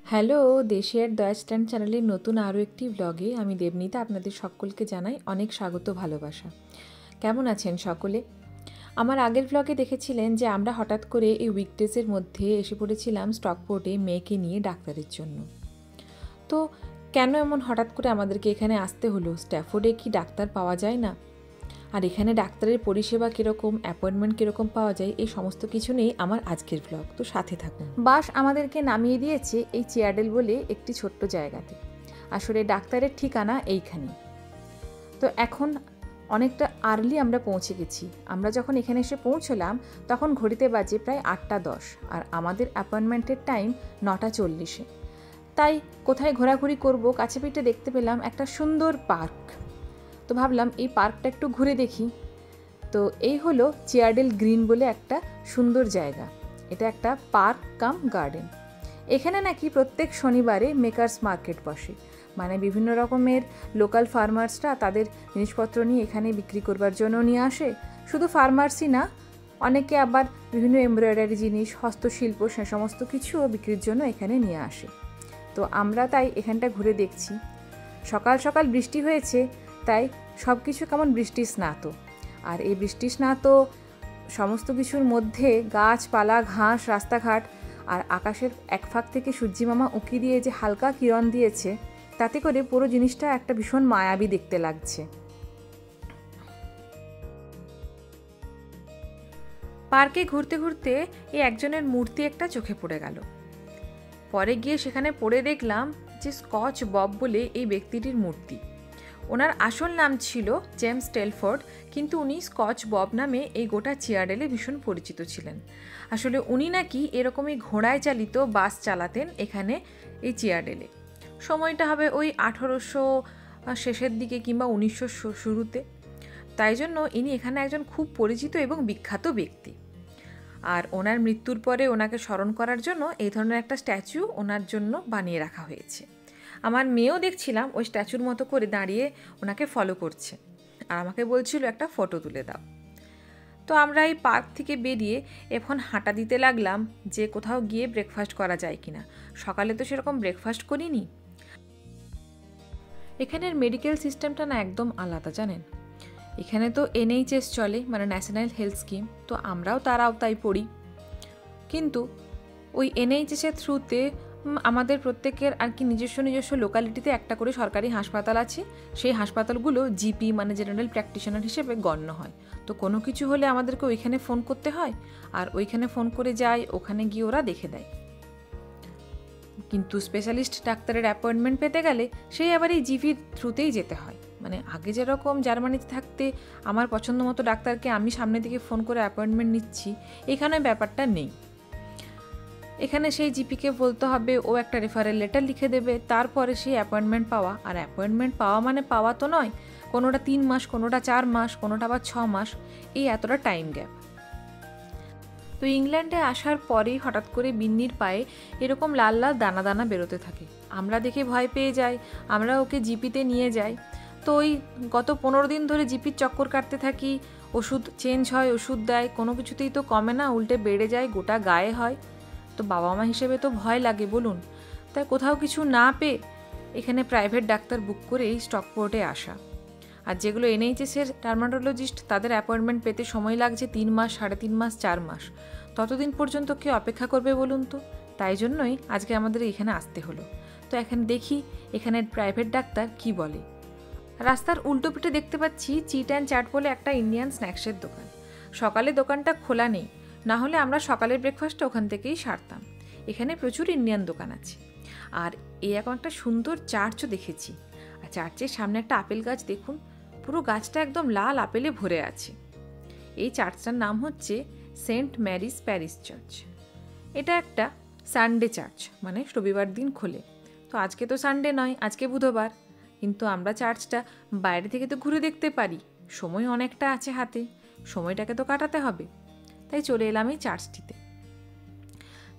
Hello, দেশিয়ার দয়া stand চ্যানেলের নতুন আরও একটি ব্লগে আমি দেবনীতা আপনাদের সকলকে জানাই অনেক স্বাগত ভালোবাসা। কেমন আছেন সকলে? আমার আগের ব্লগে দেখেছিলেন যে আমরা হঠাৎ করে এই উইকডেজের মধ্যে এসে পড়েছিলাম স্টকপোর্টে মেয়েকে নিয়ে ডাক্তারের জন্য। তো কেন এমন হঠাৎ করে আমাদেরকে এখানে আসতে হলো? স্ট্যাফোর্ডে কি ডাক্তার পাওয়া যায় না? আর এখানে ডাক্তারের পরিষেবা কীরকম, অ্যাপয়েন্টমেন্ট কীরকম পাওয়া যায়, এই সমস্ত কিছু নিয়ে আমার আজকের ব্লগ। তো সাথে থাকুন। বাস আমাদেরকে নামিয়ে দিয়েছে এই চেয়ারডেল বলে একটি ছোট্ট জায়গাতে। আসলে ডাক্তারের ঠিকানা এইখানে। তো এখন অনেকটা আর্লি আমরা পৌঁছে গেছি। আমরা যখন এখানে এসে পৌঁছলাম তখন ঘড়িতে বাজে প্রায় 8:10 আর আমাদের অ্যাপয়েন্টমেন্টের টাইম 9:40। তাই কোথায় ঘোরাঘুরি করব, কাছে পিঠে দেখতে পেলাম একটা সুন্দর পার্ক। তো ভাবলাম এই পার্কটা একটু ঘুরে দেখি। তো এই হলো চেয়ারডেল গ্রিন বলে একটা সুন্দর জায়গা। এটা একটা পার্ক কাম গার্ডেন। এখানে নাকি প্রত্যেক শনিবারে মেকার্স মার্কেট বসে, মানে বিভিন্ন রকমের লোকাল ফার্মার্সরা তাদের জিনিসপত্র নিয়ে এখানে বিক্রি করবার জন্য নিয়ে আসে। শুধু ফার্মার্সই না, অনেকে আবার বিভিন্ন এমব্রয়ডারি জিনিস, হস্তশিল্প, সে সমস্ত কিছুও বিক্রির জন্য এখানে নিয়ে আসে। তো আমরা তাই এখানটা ঘুরে দেখছি। সকাল সকাল বৃষ্টি হয়েছে, তাই সব কিছু কেমন বৃষ্টি স্নাত। আর এই বৃষ্টি স্নাত সমস্ত কিছুর মধ্যে গাছপালা, ঘাস, রাস্তাঘাট আর আকাশের এক ফাঁক থেকে সূর্যি মামা উঁকি দিয়ে যে হালকা কিরণ দিয়েছে, তাতে করে পুরো জিনিসটা একটা ভীষণ মায়াবী দেখতে লাগছে। পার্কে ঘুরতে ঘুরতে এই একজনের মূর্তি একটা চোখে পড়ে গেল। পরে গিয়ে সেখানে পড়ে দেখলাম যে স্কচ বব বলে এই ব্যক্তিটির মূর্তি। ওনার আসল নাম ছিল জেমস টেলফোর্ড, কিন্তু উনি স্কচ বব নামে এই গোটা চেয়ারডেলে ভীষণ পরিচিত ছিলেন। আসলে উনি নাকি এরকমই ঘোড়ায় চালিত বাস চালাতেন এখানে এই চেয়ারডেলে। সময়টা হবে ওই 1800 শেষের দিকে কিংবা 1900 শুরুতে। তাই জন্য ইনি এখানে একজন খুব পরিচিত এবং বিখ্যাত ব্যক্তি। আর ওনার মৃত্যুর পরে ওনাকে স্মরণ করার জন্য এই ধরনের একটা স্ট্যাচু ওনার জন্য বানিয়ে রাখা হয়েছে। আমার মেয়েও দেখছিলাম ওই স্ট্যাচুর মতো করে দাঁড়িয়ে ওনাকে ফলো করছে, আর আমাকে বলছিল একটা ফটো তুলে দাও। তো আমরা এই পার্ক থেকে বেরিয়ে এখন হাঁটা দিতে লাগলাম যে কোথাও গিয়ে ব্রেকফাস্ট করা যায় কিনা। সকালে তো সেরকম ব্রেকফাস্ট করিনি। এখানের মেডিকেল সিস্টেমটা না একদম আলাদা, জানেন। এখানে তো NHS চলে, মানে ন্যাশনাল হেলথ স্কিম। তো আমরাও তার আওতায় পড়ি, কিন্তু ওই NHS-এর থ্রুতে আমাদের প্রত্যেকের আর কি নিজস্ব লোকালিটিতে একটা করে সরকারি হাসপাতাল আছে। সেই হাসপাতালগুলো জিপি মানে জেনারেল প্র্যাকটিশনার হিসেবে গণ্য হয়। তো কোনো কিছু হলে আমাদেরকে ওইখানে ফোন করতে হয়, আর ওইখানে ফোন করে যাই, ওখানে গিয়ে ওরা দেখে দেয়। কিন্তু স্পেশালিস্ট ডাক্তারের অ্যাপয়েন্টমেন্ট পেতে গেলে সেই আবার এই জিপির থ্রুতেই যেতে হয়। মানে আগে যেরকম জার্মানিতে থাকতে আমার পছন্দ মতো ডাক্তারকে আমি সামনে থেকে ফোন করে অ্যাপয়েন্টমেন্ট নিচ্ছি, এখানে ব্যাপারটা নেই। এখানে সেই জিপিকে বলতে হবে, ও একটা রেফারেল লেটার লিখে দেবে, তারপরে সেই অ্যাপয়েন্টমেন্ট পাওয়া। আর অ্যাপয়েন্টমেন্ট পাওয়া মানে পাওয়া তো নয়, কোনোটা 3 মাস, কোনোটা 4 মাস, কোনোটা আবার 6 মাস, এই এতটা টাইম গ্যাপ। তো ইংল্যান্ডে আসার পরেই হঠাৎ করে বিন্নির পায়ে এরকম লাল লাল দানা দানা বেরোতে থাকে। আমরা দেখে ভয় পেয়ে যাই, আমরা ওকে জিপিতে নিয়ে যাই। তো ওই গত 15 দিন ধরে জিপির চক্কর কাটতে থাকি। ওষুধ চেঞ্জ হয়, ওষুধ দেয়, কোনো কিছুতেই তো কমে না, উল্টে বেড়ে যায়, গোটা গায়ে হয়। তো বাবা মা হিসেবে তো ভয় লাগে বলুন। তাই কোথাও কিছু না পেয়ে এখানে প্রাইভেট ডাক্তার বুক করে এই স্টকপোর্টে আসা। আর যেগুলো NHS-এর ডার্মাটোলজিস্ট, তাদের অ্যাপয়েন্টমেন্ট পেতে সময় লাগছে 3 মাস, 3.5 মাস, 4 মাস। ততদিন পর্যন্ত কেউ অপেক্ষা করবে বলুন তো? তাই জন্যই আজকে আমাদের এখানে আসতে হলো। তো এখন দেখি এখানের প্রাইভেট ডাক্তার কি বলে। রাস্তার উল্টো পিঠে দেখতে পাচ্ছি চিট অ্যান্ড চাট বলে একটা ইন্ডিয়ান স্ন্যাক্সের দোকান। সকালে দোকানটা খোলা নেই, না হলে আমরা সকালের ব্রেকফাস্টটা ওখান থেকেই সারতাম। এখানে প্রচুর ইন্ডিয়ান দোকান আছে। আর এই এখন একটা সুন্দর চার্চও দেখেছি। আর চার্চের সামনে একটা আপেল গাছ দেখুন, পুরো গাছটা একদম লাল আপেলে ভরে আছে। এই চার্চটার নাম হচ্ছে সেন্ট ম্যারিজ প্যারিশ চার্চ। এটা একটা সানডে চার্চ, মানে রবিবার দিন খোলে। তো আজকে তো সানডে নয়, আজকে বুধবার, কিন্তু আমরা চার্চটা বাইরে থেকে তো ঘুরে দেখতে পারি। সময় অনেকটা আছে হাতে, সময়টাকে তো কাটাতে হবে। তাই চলে এলাম এই চার্চটিতে।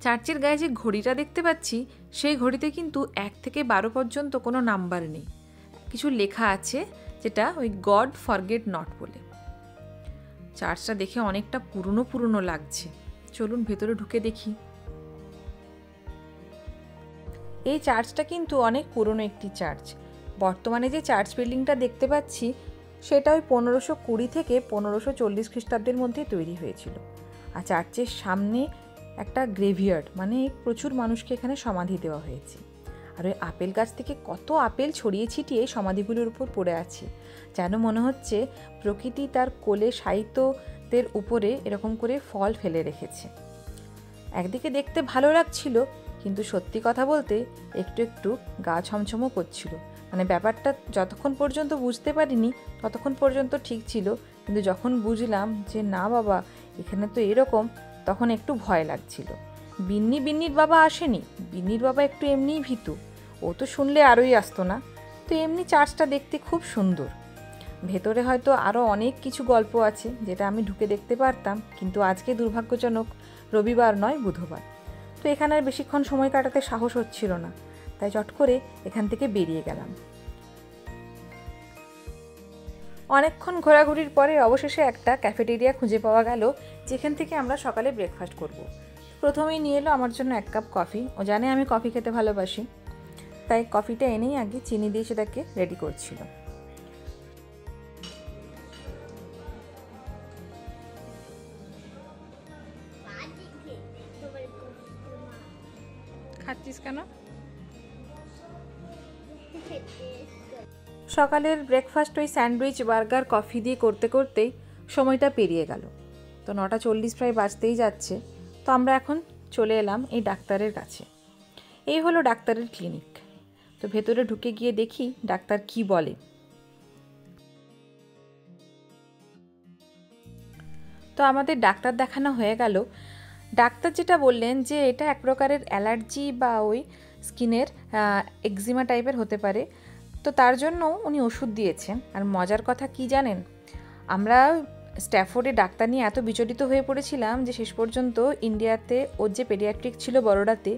চার্চের গায়ে যে ঘড়িটা দেখতে পাচ্ছি, সেই ঘড়িতে কিন্তু 1 থেকে 12 পর্যন্ত কোনো নাম্বার নেই। কিছু লেখা আছে, যেটা ওই গড ফরগেট নট বলে। চার্চটা দেখে অনেকটা পুরনো লাগছে। চলুন ভেতরে ঢুকে দেখি। এই চার্চটা কিন্তু অনেক পুরনো একটি চার্চ। বর্তমানে যে চার্চ বিল্ডিংটা দেখতে পাচ্ছি সেটা ওই 1520 থেকে 1540 খ্রিস্টাব্দের মধ্যে তৈরি হয়েছিল। আর চার্চের সামনে একটা গ্রেভিয়ার্ড, মানে প্রচুর মানুষকে এখানে সমাধি দেওয়া হয়েছে। আর ওই আপেল গাছ থেকে কত আপেল ছড়িয়ে ছিটিয়ে সমাধিগুলোর উপর পড়ে আছে, যেন মনে হচ্ছে প্রকৃতি তার কোলে সাহিত্যদের উপরে এরকম করে ফল ফেলে রেখেছে। একদিকে দেখতে ভালো লাগছিল, কিন্তু সত্যি কথা বলতে একটু একটু গা ছমছমও করছিল। মানে ব্যাপারটা যতক্ষণ পর্যন্ত বুঝতে পারিনি ততক্ষণ পর্যন্ত ঠিক ছিল, কিন্তু যখন বুঝলাম যে না বাবা এখানে তো এরকম, তখন একটু ভয় লাগছিল। বিন্নির বাবা আসেনি, বিন্নির বাবা একটু এমনিই ভীতু, ও তো শুনলে আরোই আসতো না। তো এমনি চার্চটা দেখতে খুব সুন্দর। ভেতরে হয়তো আরও অনেক কিছু গল্প আছে যেটা আমি ঢুকে দেখতে পারতাম, কিন্তু আজকে দুর্ভাগ্যজনক রবিবার নয়, বুধবার। তো এখানে আর বেশিক্ষণ সময় কাটাতে সাহস হচ্ছিল না, তাই চট করে এখান থেকে বেরিয়ে গেলাম। অনেকক্ষণ ঘোরাঘুরির পরে অবশেষে একটা ক্যাফেটেরিয়া খুঁজে পাওয়া গেল, যেখান থেকে আমরা সকালে ব্রেকফাস্ট করব। প্রথমেই নিয়ে এলো আমার জন্য 1 কাপ কফি। ও জানে আমি কফি খেতে ভালোবাসি, তাই কফিটা এনেই আগে চিনি দিয়ে সেটাকে রেডি করছিল। খাচ্ছিস কেন? সকালের ব্রেকফাস্ট ওই স্যান্ডউইচ, বার্গার, কফি দিয়ে করতে করতেই সময়টা পেরিয়ে গেল। তো 9:40 প্রায় বাজতেই যাচ্ছে। তো আমরা এখন চলে এলাম এই ডাক্তারের কাছে। এই হলো ডাক্তারের ক্লিনিক। তো ভেতরে ঢুকে গিয়ে দেখি ডাক্তার কি বলে। তো আমাদের ডাক্তার দেখানো হয়ে গেল। ডাক্তার যেটা বললেন যে এটা এক প্রকারের অ্যালার্জি বা ওই স্কিনের এক্সিমা টাইপের হতে পারে। তো তার জন্য উনি ওষুধ দিয়েছেন। আর মজার কথা কি জানেন, আমরা স্ট্যাফোর্ডে ডাক্তার নিয়ে এত বিচলিত হয়ে পড়েছিলাম যে শেষ পর্যন্ত ইন্ডিয়াতে ওর যে পেডিয়াট্রিক ছিল বড়োড়াতে,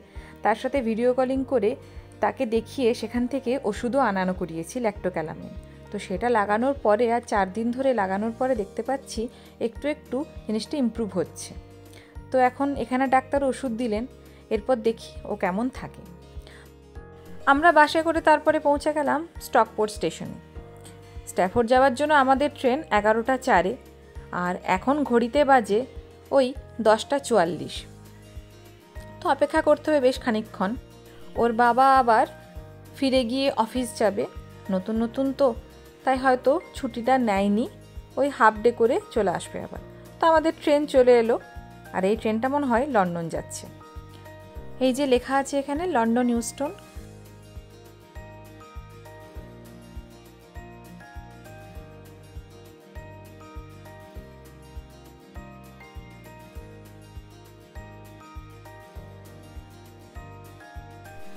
তার সাথে ভিডিও কলিং করে তাকে দেখিয়ে সেখান থেকে ওষুধও আনানো করিয়েছি, ল্যাক্টোক্যালামিন। তো সেটা লাগানোর পরে আর 4 দিন ধরে লাগানোর পরে দেখতে পাচ্ছি একটু একটু জিনিসটা ইমপ্রুভ হচ্ছে। তো এখন এখানে ডাক্তার ওষুধ দিলেন, এরপর দেখি ও কেমন থাকে। আমরা বাসে করে তারপরে পৌঁছে গেলাম স্টকপোর্ট স্টেশনে। স্ট্যাফোর্ড যাওয়ার জন্য আমাদের ট্রেন 11:04, আর এখন ঘড়িতে বাজে ওই 10:44। তো অপেক্ষা করতে হবে বেশ খানিকক্ষণ। ওর বাবা আবার ফিরে গিয়ে অফিস যাবে, নতুন নতুন তো, তাই হয়তো ছুটিটা নেয়নি, ওই হাফ ডে করে চলে আসবে আবার। তো আমাদের ট্রেন চলে এলো, আর এই ট্রেনটা মনে হয় লন্ডন যাচ্ছে। এই যে লেখা আছে এখানে লন্ডন ইউস্টন।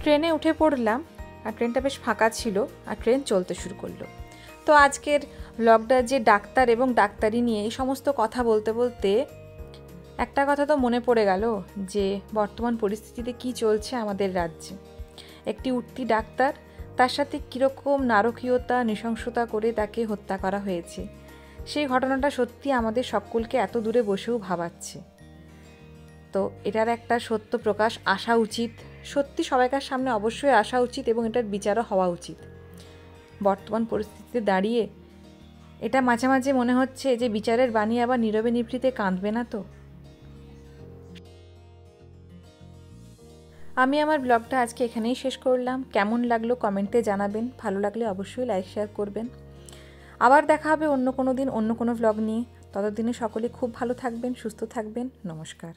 ট্রেনে উঠে পড়লাম, আর ট্রেনটা বেশ ফাঁকা ছিল, আর ট্রেন চলতে শুরু করলো। তো আজকের ব্লগটা যে ডাক্তার এবং ডাক্তারি নিয়ে এই সমস্ত কথা বলতে বলতে একটা কথা তো মনে পড়ে গেল যে বর্তমান পরিস্থিতিতে কি চলছে আমাদের রাজ্যে। একটি উঠতি ডাক্তার, তার সাথে কীরকম নারকীয়তা, নৃশংসতা করে তাকে হত্যা করা হয়েছে। সেই ঘটনাটা সত্যি আমাদের সকলকে এত দূরে বসেও ভাবাচ্ছে। তো এটার একটা সত্য প্রকাশ আসা উচিত, সত্যি সবাইকার সামনে অবশ্যই আসা উচিত, এবং এটার বিচারও হওয়া উচিত। বর্তমান পরিস্থিতিতে দাঁড়িয়ে এটা মাঝে মাঝে মনে হচ্ছে যে বিচারের বাণী আবার নীরবে নিভৃতে কাঁদবে না তো। আমি আমার ব্লগটা আজকে এখানেই শেষ করলাম। কেমন লাগলো কমেন্টে জানাবেন, ভালো লাগলে অবশ্যই লাইক শেয়ার করবেন। আবার দেখা হবে অন্য কোনো দিন অন্য কোনো ব্লগ নিয়ে। ততদিনে সকলে খুব ভালো থাকবেন, সুস্থ থাকবেন। নমস্কার।